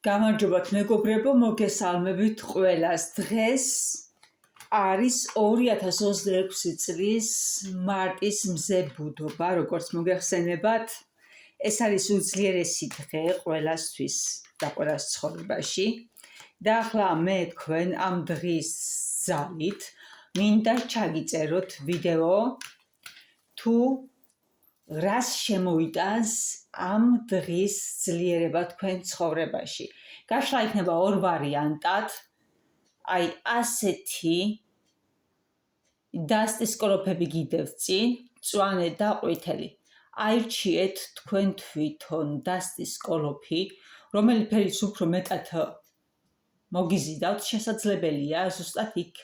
გამარჯობათ მეგობრებო, მოგესალმებით ყველას. დღეს არის 2026 წლის მარტის მზებუდობა, როგორც მოგეხსენებათ. ეს არის უძლიერესი დღე ყველასთვის და ყველას ცხოვრებაში. და ახლა მე თქვენ ამ დღის ძალით მინდა ჩაგიწეროთ ვიდეო თუ რას შემოიტანს ამ დღის ძლიერება თქვენ ცხოვრებაში. გაშლა იქნება ორ ვარიანტად, აი ასეთი დასტის კოლოფები გიდევთ წინ, მწვანე და ყვითელი. აირჩიეთ თქვენ თვითონ დასტის კოლოფი, რომელი ფერიც უფრო მეტად მოგიზიდავთ, შესაძლებელია ზუსტად იქ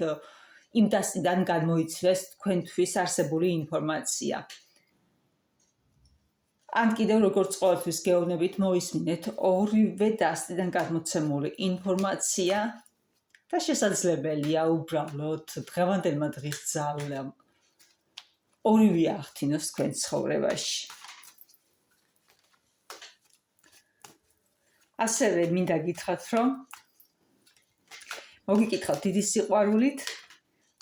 იმ დასტიდან გამოიცვლეს თქვენთვის არსებული ინფორმაცია. ან კიდევ როგორც ყოველთვის გეუბნებით მოისმინეთ ორივე დასტიდან გადმოცემული ინფორმაცია და შესაძლებელია უბრალოდ დღევანდელმა დღის ძალამ ორივე აღთინოს თქვენ ცხოვრებაში. ასევე მინდა გითხრათ, რომ მოგიკითხავთ დიდი სიყვარულით,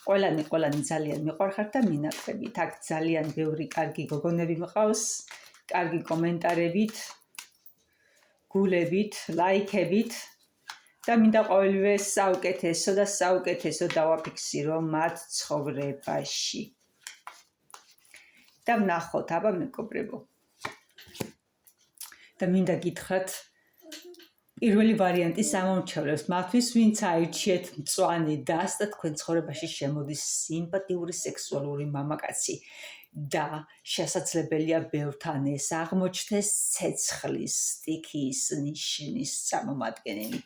ყველანი ძალიან მიყვარხართ და მინაკლებით. აქ ძალიან ბევრი კარგი გოგონები მყავს, კარგი კომენტარებით, გულებით, ლაიქებით და მინდა ყოველივე საუკეთესო დავაფიქსირო მათ ცხოვრებაში. და ვნახოთ, აბა მეგობრებო. და მინდა გითხრათ პირველი ვარიანტი სამომჩევლებს მათთვის, ვინც აირჩიეთ მწვანე დასტა, თქვენ ცხოვრებაში შემოდის სიმპათიური სექსუალური მამაკაცი და შესაძლებელია ბევრთან ეს აღმოჩნდეს ცეცხლის, სტიქიის, ნიშნის წარმომადგენელი.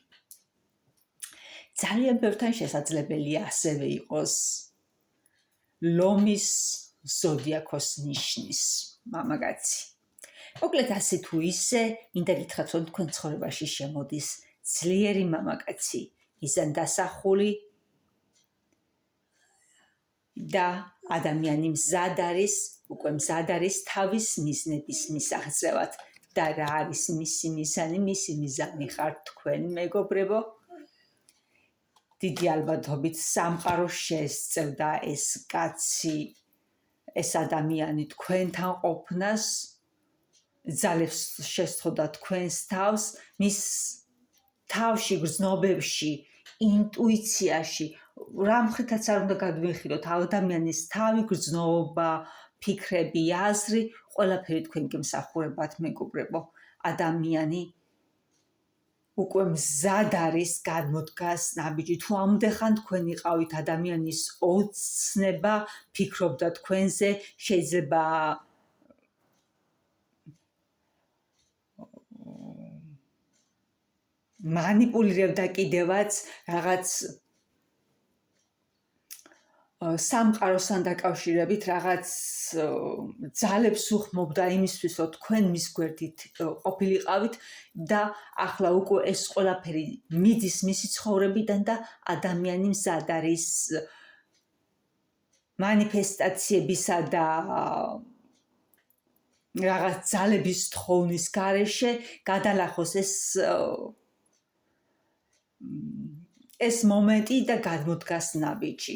ძალიან ბევრთან შესაძლებელია ასევე იყოს ლომის ზოდიაქოს ნიშნის მამაკაცი. მოკლედ ასე თუ ისე, მინდა გითხრათ, რომ თქვენ ცხოვრებაში შემოდის ძლიერი მამაკაცი, მიზან დასახული და ადამიანი მზად არის თავის მიზნების მისაღწევად. და რა არის მისი მიზანი? მისი მიზანი ხართ თქვენ მეგობრებო. დიდი ალბათობით სამყაროს შესწევდა ეს კაცი, ეს ადამიანი თქვენთან ყოფნას, ძალებს შესთხოვდა თქვენს თავს, მის თავში, გრძნობებში, ინტუიციაში, რამხითაც არ უნდა გადმეხილოთ, ადამიანის თავი, გრძნობა, ფიქრები, აზრი, ყველაფერი თქვენ გემსახურებათ მეგობრებო. ადამიანი უკვე მზად არის გადმოდგას ნაბიჯი. თუ ამდეხან თქვენ იყავით ადამიანის ოცნება, ფიქრობდა თქვენზე, შეიძლება მანიპულირებდა კიდევაც რაღაც სამყაროსთან დაკავშირებით, რაღაც ძალებს უხმობდა იმისთვის, რომ თქვენ მის გვერდით ყოფილიყავით და ახლა უკვე ეს ყველაფერი მიდის მისი ცხოვრებიდან და ადამიანი მზად არის მანიფესტაციებისა და რაღაც ძალების თხოვნის გარეშე გადალახოს ეს მომენტი და გადმოდგას ნაბიჯი.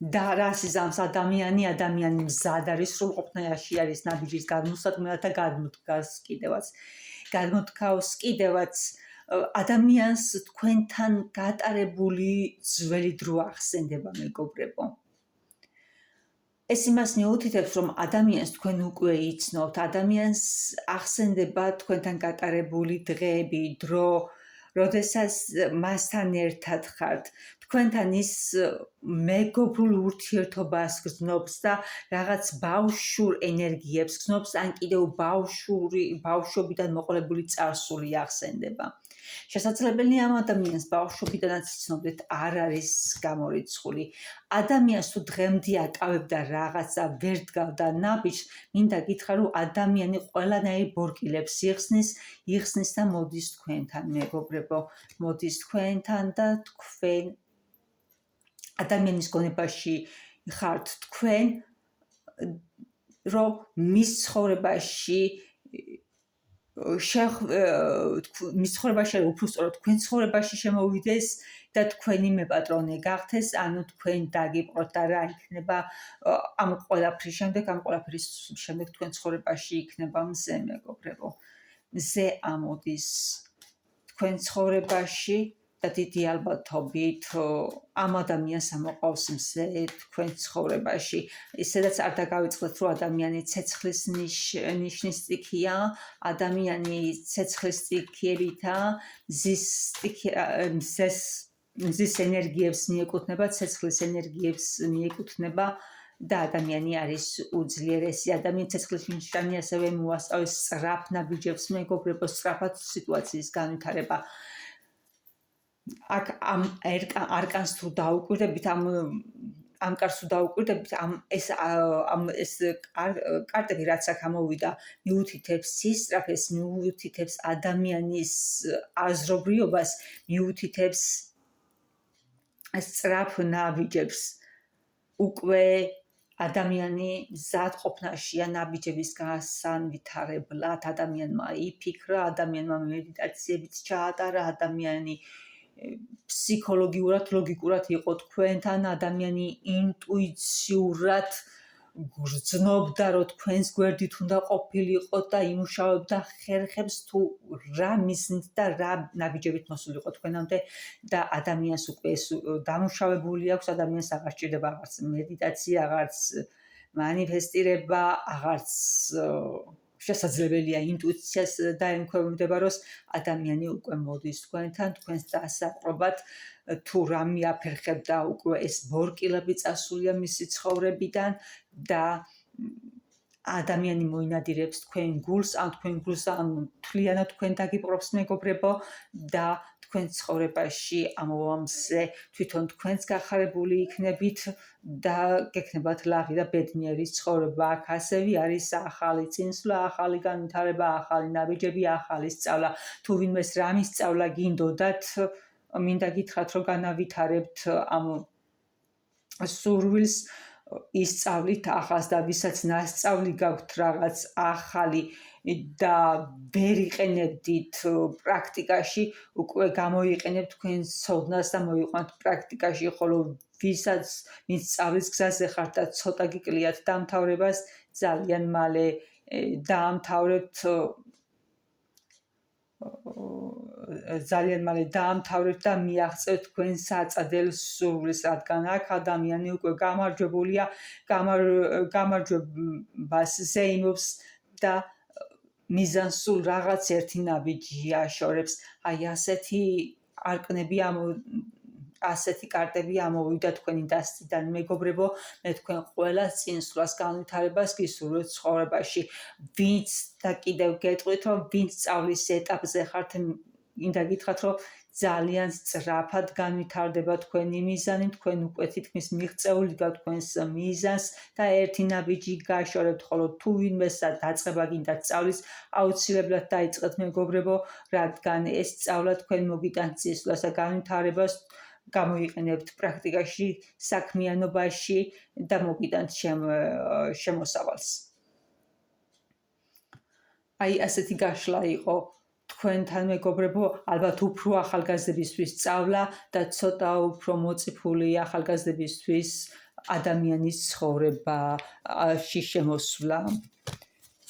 და რას იზამს ადამიანი მზად არის, სრულყოფნიაში არის ნაბიჯის გადმოსაწყენად და გადმოდგავს კიდევაც ადამიანს თქვენთან გატარებული ძველი დრო ახსენდება მეგობრებო. ეს იმას მიუთითებს, რომ ადამიანს თქვენ უკვე იცნობთ, ადამიანს ახსენდება თქვენთან გატარებული დღეები, დრო, როდესაც მასთან ერთად ხართ. თქვენთან ის მეგობრულ ურთიერთობას გრძნობს და რაღაც ბავშვურ ენერგიებს გრძნობს, ან კიდევ ბავშვობიდან მოყოლებული წარსული ახსენდება. შესაძლებელია ამ ადამიანს ბავშვობიდანაც იცნობდეთ, არ არის გამორიცხული. ადამიანს თუ დღემდე აკავებდა რაღაცა, ვერ დგავდა ნაბიჯს, მინდა გითხრა, რომ ადამიანი ყველანაირ ბორკილებს იხსნის და მოდის თქვენთან მეგობრებო, მოდის თქვენთან და თქვენ ადამიანის გონებაში ხართ თქვენ, რომ მის ცხოვრებაში მის ცხოვრებაში უფრო სწორად თქვენ ცხოვრებაში შემოვიდეს და თქვენი მეპატრონე გახდეს, ანუ თქვენ დაგიბროთ და რა იქნება ამ ყველაფრის შემდეგ თქვენ ცხოვრებაში იქნება მზე, მეგობრებო. მზე ამოდის თქვენ ცხოვრებაში და დიდი ალბათობით ამ ადამიანს ამოყავს მზე თქვენ ცხოვრებაში. ისედაც არ დაგავიწყდეთ, რომ ადამიანი ცეცხლის ნიშნის სტიქია, ადამიანი ცეცხლის სტიქიებითა მზის ენერგიებს მიეკუთვნება, ცეცხლის ენერგიებს მიეკუთვნება და ადამიანი არის უძლიერესი. ადამიანი ცეცხლის ნიშანი ასევე მოასწავეს სწრაფ ნაბიჯებს, მეგობრებო, სწრაფად სიტუაციის განვითარება. აქ ამ არკანს თუ დაუკვირდებით, ამ კარს თუ დაუკვირდებით, ეს კარტები რაც აქ ამოვიდა, მიუთითებს სისწრაფეს, მიუთითებს ადამიანის აზრობრიობას, მიუთითებს სწრაფ ნაბიჯებს. უკვე ადამიანი მზად ყოფნაშია ნაბიჯების გასანვითარებლად, ადამიანმა იფიქრა, ადამიანმა მედიტაციებიც ჩაატარა, ადამიანი ფსიქოლოგიურად, ლოგიკურად იყო თქვენთან, ადამიანი ინტუიციურად გრძნობდა, რომ თქვენს გვერდით უნდა ყოფილიყო და იმუშავებდა ხერხებს თუ რა მიზნით და რა ნაბიჯებით მოსულიყო თქვენამდე და ადამიანს უკვე ეს დამუშავებული აქვს, ადამიანს აღარ სჭირდება აღარც მედიტაცია, აღარც მანიფესტირება, აღარც შესაძლებელია ინტუიციას დაემკვიდროს, ადამიანი უკვე მოდის თქვენთან, თქვენს დასაპყრობად, თუ რა მიაფერხებდა, უკვე ეს ბორკილები წასულია მისი ცხოვრებიდან და ადამიანი მოინადირებს თქვენ გულს, ან თქვენ გულს ან თლიანად თქვენ დაგიპყრობს, მეგობრებო, და თქვენ ცხოვრებაში ამოვამზე თვითონ თქვენც გახარებული იქნებით და გექნებათ ლაღი და ბედნიერი ცხოვრება. აქ ასევე არის ახალი წინსვლა, ახალი განვითარება, ახალი ნაბიჯები, ახალი სწავლა. თუ ვინმეს რამის სწავლა გინდოდათ, მინდა გითხრათ, რომ განავითარებთ ამ სურვილს, ისწავლით ახალს და ვისაც ნასწავლი გაქვთ რაღაც ახალი და ვერ იყენებდით პრაქტიკაში, უკვე გამოიყენებთ თქვენს ცოდნას და მოიყვანთ პრაქტიკაში, ხოლო ვინც სწავლის გზაზე ხართ და ცოტა გიკლიათ დამთავრებას, ძალიან მალე დაამთავრებთ და მიაღწევთ თქვენ საწადელ სურვილს, რადგან აქ ადამიანი უკვე გამარჯვებულია, გამარჯვებას ზეიმობს და მიზანს სულ რაღაც ერთი ნაბიჯი აშორებს. აი ასეთი კარტები ამოვიდა თქვენი დასწრიდან, მეგობრებო, მე თქვენ ყველას წინსვლას, განვითარებას გისურვებთ ცხოვრებაში. ვინც და კიდევ გეტყვით, რომ ვინც სწავლის ეტაპზე ხართ, მინდა გითხრათ, რომ ძალიან სწრაფად განვითარდება თქვენი მიზანი, თქვენ უკვე თითქმის მიღწეული გაქვთ თქვენს მიზანს და ერთი ნაბიჯი გააშორებთ, ხოლო თუ ვინმეს დაწყება გინდათ სწავლის, აუცილებლად დაიწყეთ, მეგობრებო, რადგან ეს სწავლა თქვენ მოგიტანთ წინსვლას და განვითარებას, გამოიყენებთ პრაქტიკაში, საქმიანობაში და მოგიტანთ შემოსავალს. აი ასეთი გაშლა იყო თქვენთან, მეგობრებო, ალბათ უფრო ახალგაზრდებისთვის სწავლა და ცოტა უფრო მოწიფული ახალგაზრდებისთვის ადამიანის ცხოვრებაში შემოსვლა.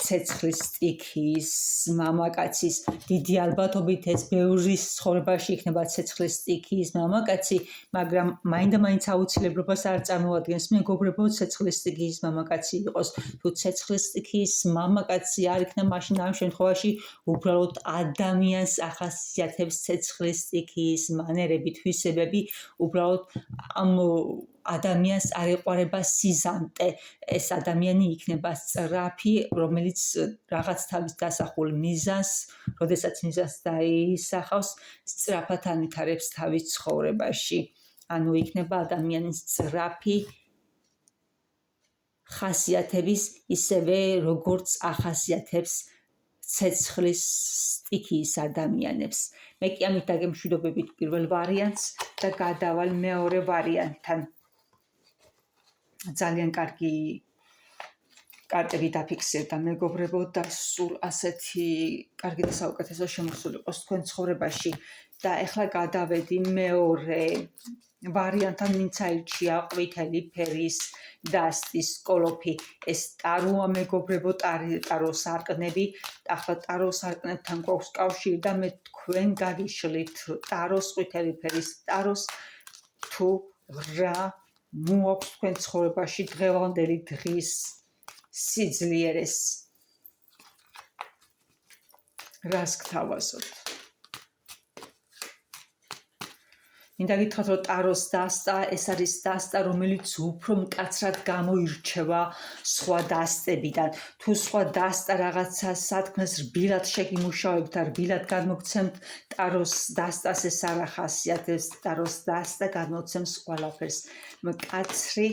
ცეცხლის სტიქის, მამაკაცის, დიდი ალბათობით ეს ბევრის ცხოვრებაში იქნება ცეცხლის სტიქის მამაკაცი, მაგრამ მაინდა-მაინც აუცილებლობას არ წარმოადგენს, მეგობრებო, ცეცხლის სტიქის მამაკაცი იყოს. თუ ცეცხლის სტიქის მამაკაცი არ იქნება, მაშინ ამ შემთხვევაში უბრალოდ ადამიანს ახასიათებს ცეცხლის სტიქის მანერები, თვისებები, უბრალოდ ამ ადამიანს არ ეყვარება სიზანტე. ეს ადამიანი იქნება სწრაფი, რომელიც რაღაც თავის დასახულ მიზანს, როდესაც მიზანს დაისახავს, სწრაფად ანვითარებს თავის ცხოვრებაში. ანუ იქნება ადამიანის სწრაფი ხასიათების, ისევე როგორც ახასიათებს ცეცხლის სტიქიის ადამიანებს. მე კი ამით დაგემშვიდობებით პირველ ვარიანტს და გადავალ მეორე ვარიანტთან. ძალიან კარგი კარტები დაფიქსირდა მეგობრებო და სულ ასეთი კარგი და საუკეთესო შემოსული იყოს თქვენ ცხოვრებაში და ეხლა გადავედი მეორე ვარიანტთან, ვინც აირჩია ყვითელი ფერის დასტის კოლოფი. ეს ტაროა მეგობრებო, ტაროს სარკმლები. ახლა ტაროს სარკმლებთან გვაქვს კავშირი და მე თქვენ გაგიშლით ტაროს ყვითელი ფერის ტაროს თუ რა მოაქვს თქვენ ცხოვრებაში დღევანდელი დღის სიძლიერეს. რას გთავაზობთ? მინდა გითხრათ, რომ ტაროს დასტა ეს არის დასტა, რომელიც უფრო მკაცრად გამოირჩევა სხვა დასტებიდან. თუ სხვა დასტა რაღაცა სათქმეს რბილად შეგიმუშავებთ და რბილად გადმოგცემთ, ტაროს დასტას ეს არ ახასიათებს. ტაროს დასტა გადმოცემს ყველაფერს. მკაცრი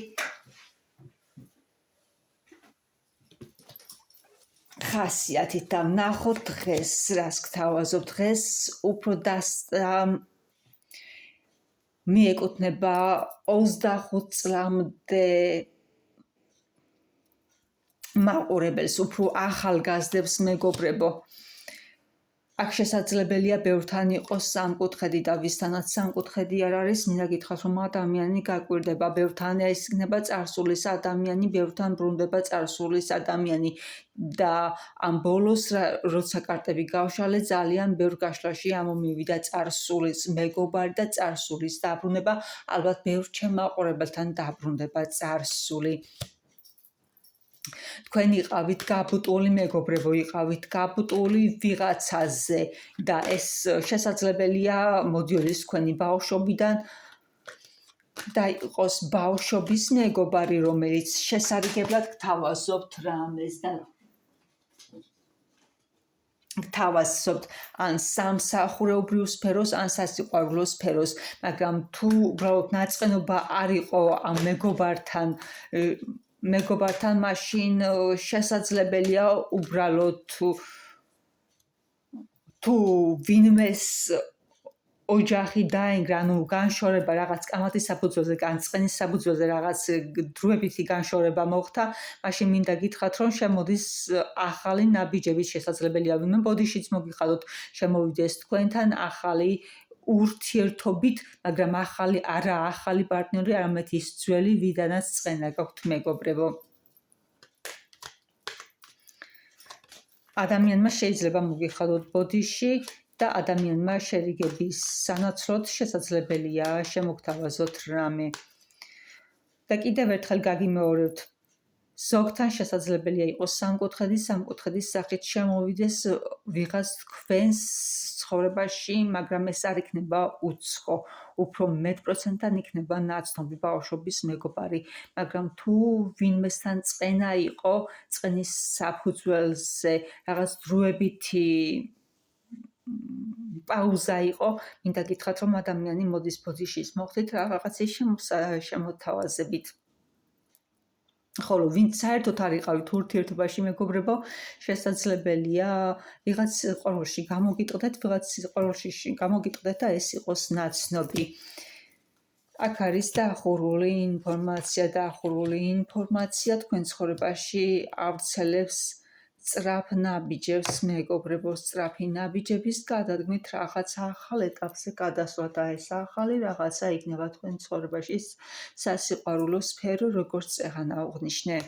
ხასიათით და ვნახოთ დღეს რას გთავაზობ. დღეს უფრო დასტა მიეკუთვნება 25 წლამდე მაყურებელს, უფრო ახალგაზრდებს მეგობრებო. აქ შესაძლებელია ბევრთან იყოს სამკუთხედი და ვისთანაც სამკუთხედი არ არის, მინდა გითხრათ, რომ ადამიანი გაკვირდება, ბევრთან ეს იქნება წარსულის ადამიანი, ბევრთან ბრუნდება წარსულის ადამიანი და ამ ბოლოს როცა კარტები გავშალე, ძალიან ბევრ გაშლაში ამომივიდა წარსულის მეგობარი და წარსულის დაბრუნება, ალბათ ბევრ ჩემ მაყურებელთან დაბრუნდება წარსული. თქვენ იყავით გაბუტული მეგობრებო, იყავით გაბუტული ვიღაცაზე და ეს შესაძლებელია მოდიოდეს თქვენი ბავშვობიდან და იყოს ბავშვობის მეგობარი, რომელიც შესარიგებლად გთავაზობთ რამეს და გთავაზობთ ან სამსახურეობრივ სფეროს, ან სასიყვარულო სფეროს, მაგრამ თუ უბრალოდ ნაწყენობა არ იყო ამ მეგობართან, მაშინ შესაძლებელია უბრალოდ თუ ვინმეს ოჯახი დაენგრა, ანუ განშორება რაღაც კამათის საფუძველზე, განწყენის საფუძველზე რაღაც დროებითი განშორება მოხდა, მაშინ მინდა გითხრათ, რომ შემოდის ახალი ნაბიჯები, შესაძლებელია ვინმე ბოდიშიც მოგიხადოთ, შემოვიდეს თქვენთან ახალი ურთიერთობით, მაგრამ არა ახალი პარტნიორი, არამედ ის ძველი, ვიდანაც წყენა გაქვთ მეგობრებო. ადამიანმა შეიძლება მოგიხადოთ ბოდიში და ადამიანმა შერიგების სანაცვლოდ შესაძლებელია შემოგთავაზოთ რამე. და კიდევ ერთხელ გაგიმეორებთ, ზოგთან შესაძლებელია იყოს სამკუთხედის სახით შემოვიდეს ვიღაც თქვენს ცხოვრებაში, მაგრამ ეს არ იქნება უცხო, უფრო მეტ პროცენტთან იქნება ნაცნობი ბავშვობის მეგობარი, მაგრამ თუ ვინმესთან წყენა იყო, წყენის საფუძველზე რაღაც დროებითი პაუზა იყო, მინდა გითხრათ, რომ ადამიანი მოდის ბოდიშის მოხდით რაღაცის შემოთავაზებით. ხოლო ვინც საერთოდ არ იყავით ურთიერთობაში მეგობრებო, შესაძლებელია ვიღაც ყოველში გამოგიტყდეთ და ეს იყოს ნაცნობი. აქ არის დაახურული ინფორმაცია თქვენ ცხოვრებაში ავრცელებს სწრაფ ნაბიჯებს მეგობრებო, სწრაფი ნაბიჯების გადადგმით რაღაც ახალ ეტაპზე გადასვლა და ეს ახალი რაღაცა იქნება თქვენ ცხოვრებაში სასიყვარულო სფერო, როგორც წეღან აღვნიშნე.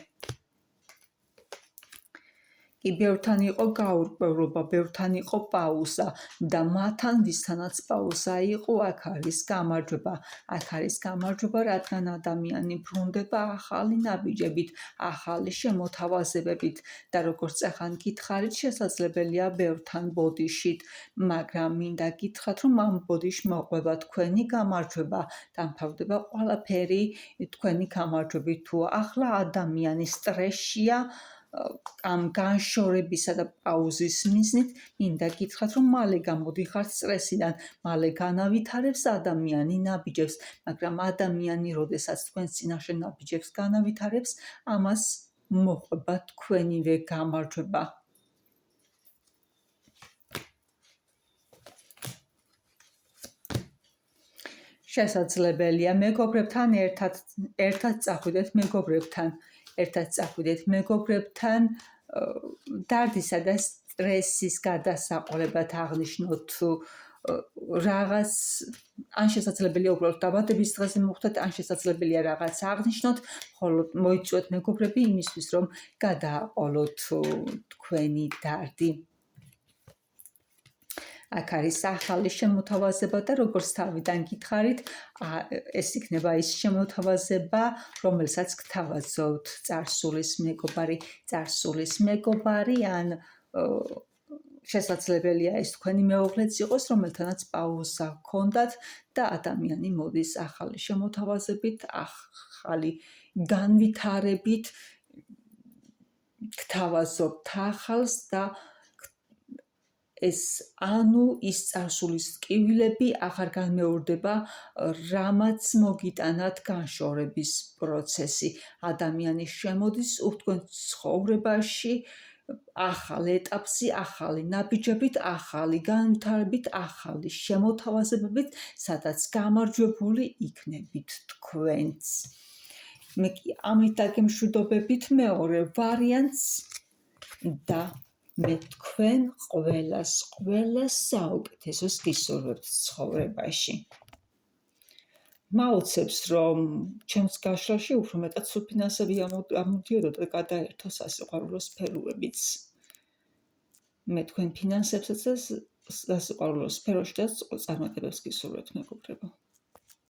კი ბევრთან იყო გაურკვევლობა, ბევრთან იყო პაუზა და მათთან ვისთანაც პაუზა იყო, აქ არის გამარჯვება, რადგან ადამიანი ბრუნდება ახალი ნაბიჯებით, ახალი შემოთავაზებებით და როგორც წეღან გითხარით, შესაძლებელია ბევრთან ბოდიშით, მაგრამ მინდა გითხრათ, რომ ამ ბოდიშ მოყვება თქვენი გამარჯვება, დამთავრდება ყველაფერი თქვენი გამარჯვებით. თუ ახლა ადამიანი სტრესშია, ამ განშორებისა და პაუზის მიზნით, მინდა გითხრათ, რომ მალე გამოდიხართ სტრესიდან, მალე განავითარებს ადამიანი ნაბიჯებს, მაგრამ ადამიანი, როდესაც თქვენს წინაშე ნაბიჯებს განავითარებს, ამას მოყვება თქვენივე გამარჯვება. შესაძლებელია მეგობრებთან ერთად წახვიდეთ მეგობრებთან ერთად წახვიდეთ მეგობრებთან, დარდისა და სტრესის გადასაყოლებლად აღნიშნოთ რაღაც, ან შესაძლებელია უბრალოდ დაბადების დღეზე მოხვდეთ, ან შესაძლებელია რაღაც აღნიშნოთ, ხოლო მოიწვიოთ მეგობრები იმისთვის, რომ გადააყოლოთ თქვენი დარდი. აქ არის ახალი შემოთავაზება და როგორც თავიდან გითხარით, ეს იქნება ის შემოთავაზება, რომელსაც გთავაზობთ წარსულის მეგობარი, ან შესაძლებელია ეს თქვენი მეუღლეც იყოს, რომელთანაც პაუზა გქონდათ და ადამიანი მოდის ახალი შემოთავაზებით, ახალი განვითარებით, გთავაზობთ ახალს და ეს ის წარსულის ტკივილები აღარ განმეორდება, რამაც მოგიტანათ განშორების პროცესი. ადამიანი შემოდის თქვენ ცხოვრებაში ახალ ეტაპზე, ახალი ნაბიჯებით, ახალი განვითარებით, ახალი შემოთავაზებებით, სადაც გამარჯვებული იქნებით თქვენც. მე კი ამით დაგემშვიდობებით მეორე ვარიანტს და მე თქვენ ყველას საუკეთესოს გისურვებთ ცხოვრებაში. მაუცებს, რომ ჩემს გაშრაში უფრო მეტად სუფინანსები ამოდიოდოთ და გადაერთო სასიყვარულო სფეროებიც. მე თქვენ ფინანსებსაც და სასიყვარულო სფეროში და წარმატებებს გისურვებთ, მეგობრებო.